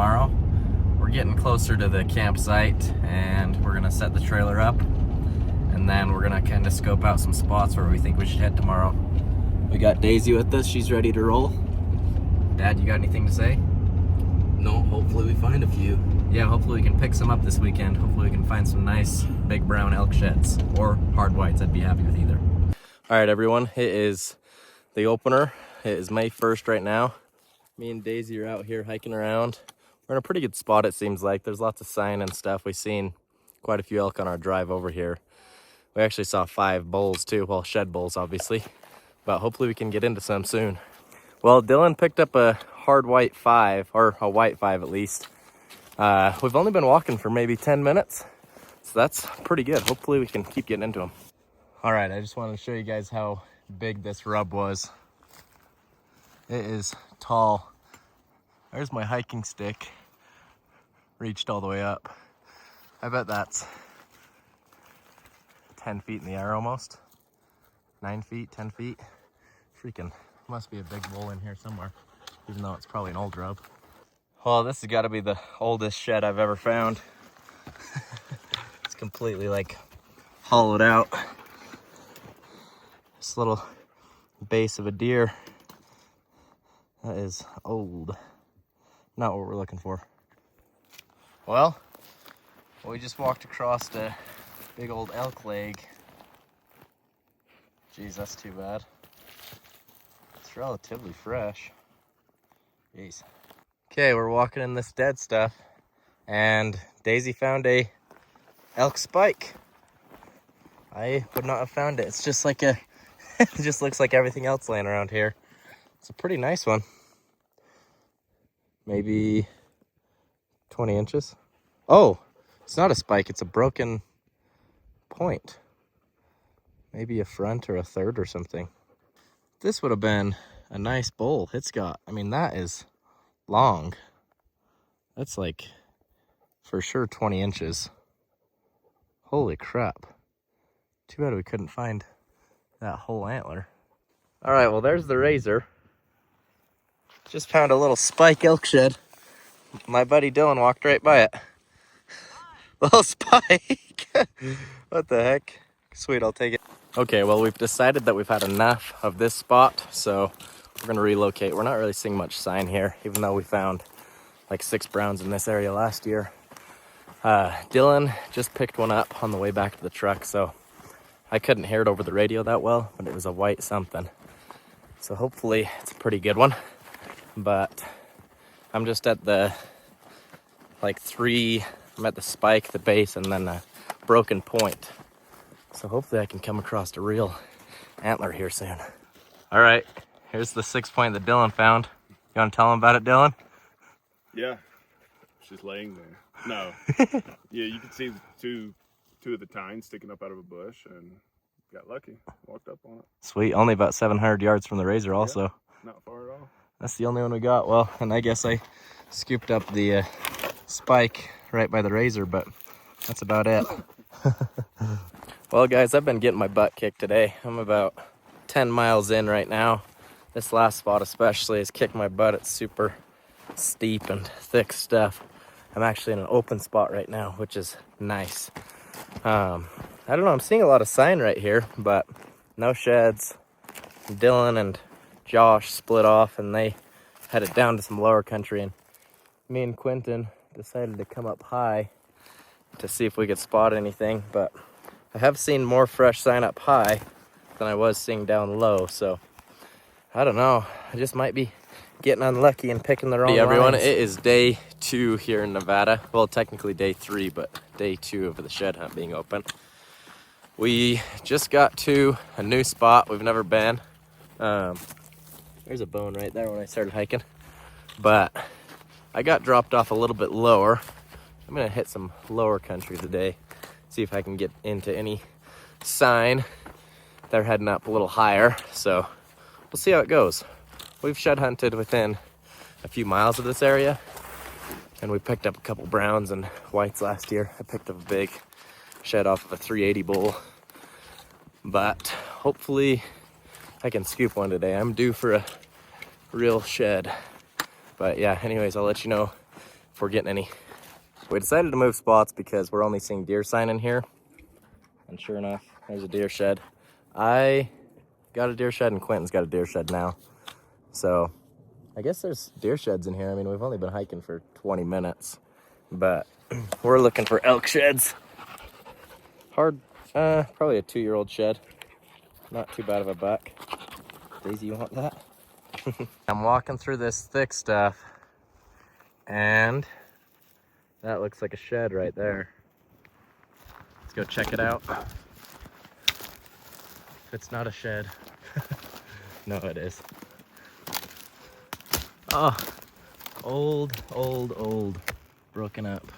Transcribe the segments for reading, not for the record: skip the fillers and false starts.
tomorrow. We're getting closer to the campsite and we're gonna set the trailer up, and then we're gonna kind of scope out some spots where we think we should head tomorrow. We got Daisy with us, she's ready to roll. Dad, you got anything to say? No, hopefully we find a few. Yeah, hopefully we can pick some up this weekend. Hopefully we can find some nice big brown elk sheds or hard whites. I'd be happy with either. All right, everyone, it is the opener. It is May 1st right now. Me and Daisy are out here hiking around. We're in a pretty good spot, it seems like. There's lots of sign and stuff. We've seen quite a few elk on our drive over here. We actually saw 5 bulls too, well, shed bulls obviously, but hopefully we can get into some soon. Well, Dylan picked up a hard white 5, or a white 5 at least. We've only been walking for maybe 10 minutes, so that's pretty good. Hopefully we can keep getting into them. All right, I just wanted to show you guys how big this rub was. It is tall. There's my hiking stick, reached all the way up. I bet that's 10 feet in the air almost. 9 feet, 10 feet. Freaking, must be a big bull in here somewhere, even though it's probably an old rub. Well, this has got to be the oldest shed I've ever found. It's completely like hollowed out. This little base of a deer. That is old. Not what we're looking for. Well, we just walked across a big old elk leg. Jeez, that's too bad. It's relatively fresh. Jeez. Okay, we're walking in this dead stuff, and Daisy found a elk spike. I would not have found it. It's just like a, it just looks like everything else laying around here. It's a pretty nice one. Maybe 20 inches. Oh, it's not a spike, it's a broken point. Maybe a front or a third or something. This would have been a nice bull. It's got, I mean, that is long. That's like for sure 20 inches. Holy crap. Too bad we couldn't find that whole antler. All right, well, there's the razor. Just found a little spike elk shed. My buddy Dylan walked right by it. Little spike. What the heck? Sweet, I'll take it. Okay, well, we've decided that we've had enough of this spot, so we're gonna relocate. We're not really seeing much sign here, even though we found like 6 browns in this area last year. Dylan just picked one up on the way back to the truck, so I couldn't hear it over the radio that well, but it was a white something. So hopefully it's a pretty good one. But I'm just at the I'm at the spike, the base, and then a broken point. So hopefully I can come across a real antler here soon. All right, here's the 6 point that Dylan found. You want to tell him about it, Dylan? Yeah, she's laying there. No. Yeah, you can see two of the tines sticking up out of a bush, and got lucky. Walked up on it. Sweet, only about 700 yards from the razor also. Yeah, not far at all. That's the only one we got. Well, and I guess I scooped up the spike right by the razor, but that's about it. Well, guys, I've been getting my butt kicked today. I'm about 10 miles in right now. This last spot especially has kicked my butt. It's super steep and thick stuff. I'm actually in an open spot right now, which is nice. I don't know, I'm seeing a lot of sign right here, but no sheds. Dylan and Josh split off and they headed down to some lower country, and me and Quentin decided to come up high to see if we could spot anything, but I have seen more fresh sign up high than I was seeing down low, so I don't know. I just might be getting unlucky and picking the wrong lines. Hey everyone, it is day 2 here in Nevada. Well, technically day 3, but day 2 of the shed hunt being open. We just got to a new spot we've never been. There's a bone right there when I started hiking, but I got dropped off a little bit lower. I'm gonna hit some lower country today, see if I can get into any sign. They're heading up a little higher, so we'll see how it goes. We've shed hunted within a few miles of this area, and we picked up a couple browns and whites last year. I picked up a big shed off of a 380 bull, but hopefully I can scoop one today. I'm due for a real shed. But yeah, anyways, I'll let you know if we're getting any. We decided to move spots because we're only seeing deer sign in here. And sure enough, there's a deer shed. I got a deer shed and Quentin's got a deer shed now. So I guess there's deer sheds in here. I mean, we've only been hiking for 20 minutes, but we're looking for elk sheds. Hard, probably a 2-year-old shed. Not too bad of a buck. Daisy, you want that? I'm walking through this thick stuff, and that looks like a shed right there. Let's go check it out. If it's not a shed. No, it is. Oh, old, broken up.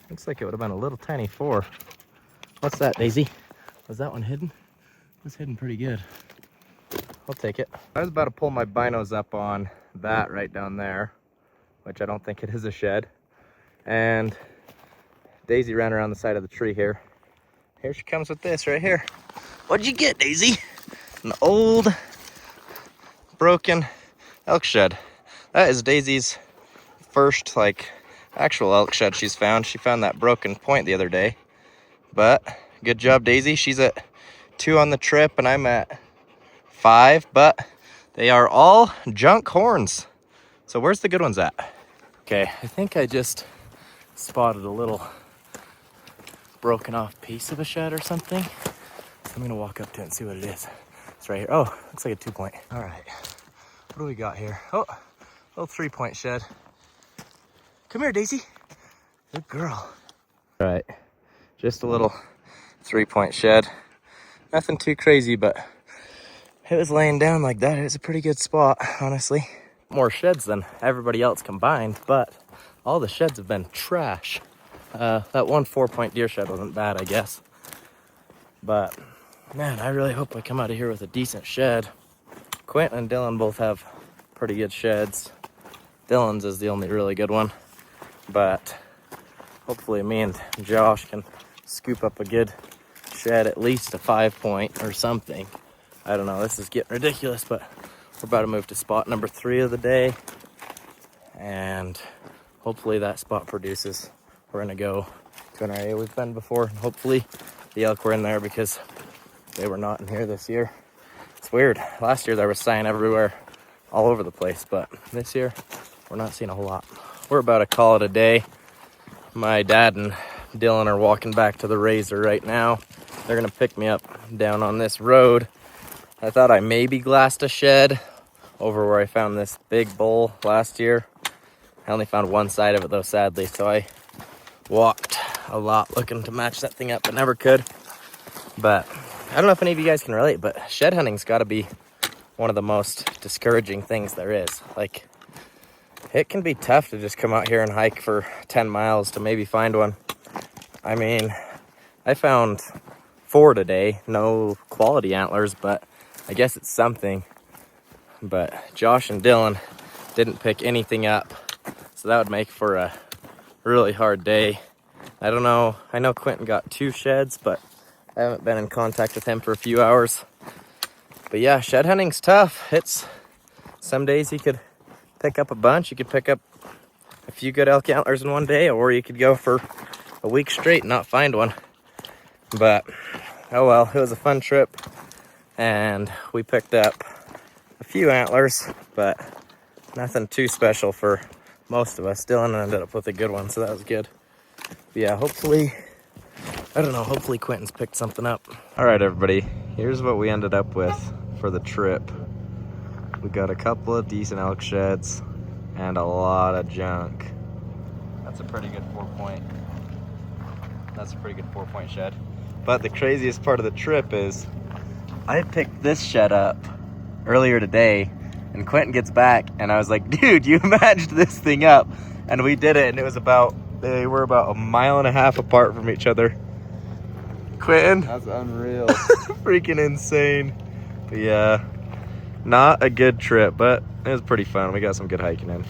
Looks like it would have been a little tiny 4. What's that, Daisy? Was that one hidden? It was hidden pretty good. I'll take it. I was about to pull my binos up on that right down there, which I don't think it is a shed. And Daisy ran around the side of the tree here. Here she comes with this right here. What'd you get, Daisy? An old, broken elk shed. That is Daisy's first, like, actual elk shed she's found. She found that broken point the other day. But good job, Daisy. She's at 2 on the trip, and I'm at 5. But they are all junk horns. So where's the good ones at? Okay, I think I just spotted a little broken off piece of a shed or something. So I'm gonna walk up to it and see what it is. It's right here. Oh, looks like a 2-point. All right, what do we got here? Oh, little 3-point shed. Come here, Daisy. Good girl. All right, just a little 3-point shed. Nothing too crazy, but it was laying down like that. It was a pretty good spot, honestly. More sheds than everybody else combined, but all the sheds have been trash. That one 4-point deer shed wasn't bad, I guess. But man, I really hope I come out of here with a decent shed. Quentin and Dylan both have pretty good sheds. Dylan's is the only really good one. But hopefully me and Josh can scoop up a good shed, at least a 5-point or something. I don't know, this is getting ridiculous, but we're about to move to spot number 3 of the day. And hopefully that spot produces. We're gonna go to an area we've been before, and hopefully the elk were in there because they were not in here this year. It's weird. Last year there was sign everywhere, all over the place, but this year we're not seeing a whole lot. We're about to call it a day. My dad and Dylan are walking back to the Razor right now. They're gonna pick me up down on this road. I thought I maybe glassed a shed over where I found this big bull last year. I only found one side of it though, sadly, so I walked a lot looking to match that thing up, but never could. But I don't know if any of you guys can relate, but shed hunting's got to be one of the most discouraging things there is. Like, it can be tough to just come out here and hike for 10 miles to maybe find one. I mean, I found 4 today, no quality antlers, but I guess it's something. But Josh and Dylan didn't pick anything up, so that would make for a really hard day. I don't know, I know Quentin got 2 sheds, but I haven't been in contact with him for a few hours. But yeah, shed hunting's tough. It's some days you could pick up a bunch. You could pick up a few good elk antlers in one day, or you could go for a week straight and not find one. But oh well, it was a fun trip, and we picked up a few antlers, but nothing too special for most of us. Dylan ended up with a good one, so that was good. But yeah, hopefully, I don't know, hopefully Quentin's picked something up. All right, everybody, here's what we ended up with for the trip. We got a couple of decent elk sheds and a lot of junk. That's a pretty good 4-point. That's a pretty good 4-point shed. But the craziest part of the trip is I picked this shed up earlier today, and Quentin gets back, and I was like, dude, you matched this thing up. And we did it, and it was they were about 1.5 miles apart from each other. Quentin? That's unreal. Freaking insane. But yeah, not a good trip, but it was pretty fun. We got some good hiking in.